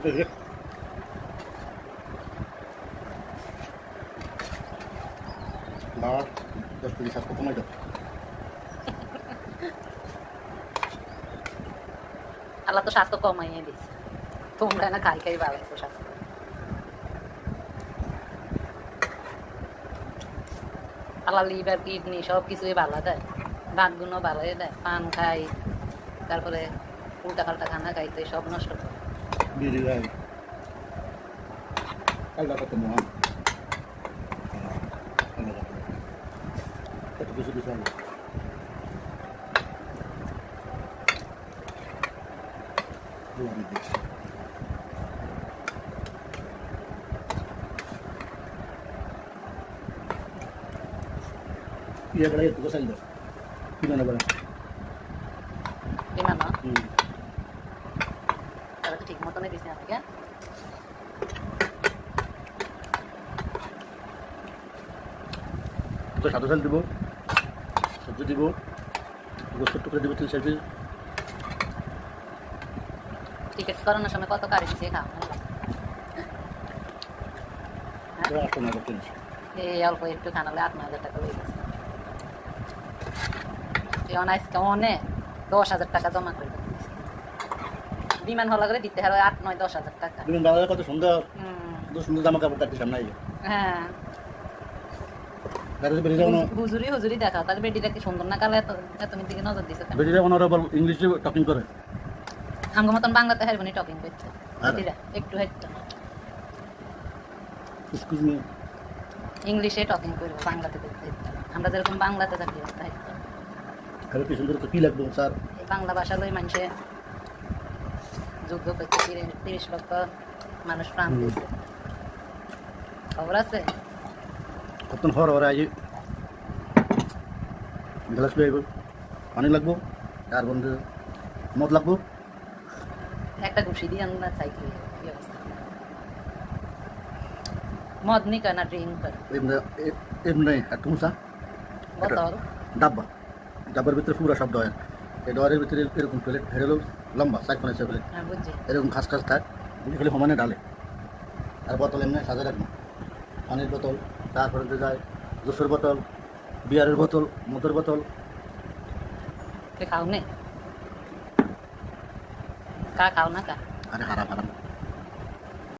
বাবা 10 কেজি স্বাস্থ্য কমাই দাও। আল্লাহ তো স্বাস্থ্য কমাইয়ে দিচ্ছে, তোমরা না খাই খাই বাড়াইছো স্বাস্থ্য। আল্লাহ লিভার কিডনি সব কিছুই ভালো দেয়, দাঁতগুলো ভালো দেয়, পান খাই, তারপরে উল্টা পাল্টা খানা খাইতে সব নষ্ট করে। বিড়ি ভাই আল্লাহ কত মহান, কত কিছু দিচ্ছে আল্লাহ। Iya pala ito kasal daw. Pino na ba? Di mana? Kalau ঠিক মতনই দিছি আপনাকে। তো সাদা চাল দিব, সবজি দিব, গোস্তের টুকরা দিব 3-4 পিস। টিকিট করানোর সময় কত কারি দিছে খাও? হ্যাঁ 8,000 টাকা। এই অল্প একটু খানালে 8,000 টাকা হয়ে গেছে। আজকে অনেক 10,000 টাকা জমা করে বিমান হলা করে দিতে হবে 8-9-10,000 টাকা। বিমান বাংলাদেশ কত সুন্দর, কত সুন্দর জামা কাপড় থাকতে সামনে। হ্যাঁ হুজুরি হুজুরি দেখাও, তাহলে বেটিটা কি সুন্দর না? কালে তুমি দিকে নজর দিছো কেন? বেটিরা অনারেবল ইংলিশে টকিং করে, আমগো মতন বাংলাতে হারবনি টকিং করতে। বেটিরা একটু হাইতো না, এক্সকিউজ মি, ইংলিশে টকিং করবে, বাংলাতে করতে হাইতো না। আমরা যেরকম বাংলাতে থাকি হাইতো। আরে কি সুন্দর, তো কি লাগবে স্যার? এই বাংলা ভাষা লই মানুষে যুদ্ধ করতে 30 লক্ষ মানুষ প্রাণ দিয়েছে, খবর আছে? কত হওয়ার ওরা আজ গ্লাস লইব, পানি লাগবো, আর বন্ধু মদ লাগবো। একটা ঘুষি দিয়ে আনলা সাইকেল কি অবস্থা? মদ নি কেনা ড্রিঙ্ক করে এমনি একটু মুসা বোতল ডাব্বা, ডাব্বার ভিতরে পুরো শব্দ হয়। এই ডোয়ারের ভিতরে এরকম প্লেট হেরেলো লম্বা 4-5 প্লেট, বুঝছি। এরকম খাস খাস থাক, খালি সমানে ডালে। আর বোতল এমনি সাজা রাখবো, পানির বোতল, তারপরে যায় জুসের বোতল, বিয়ারের বোতল, মদের বোতল। খাও নে কা খাও না কা? আরে হারাম হারাম।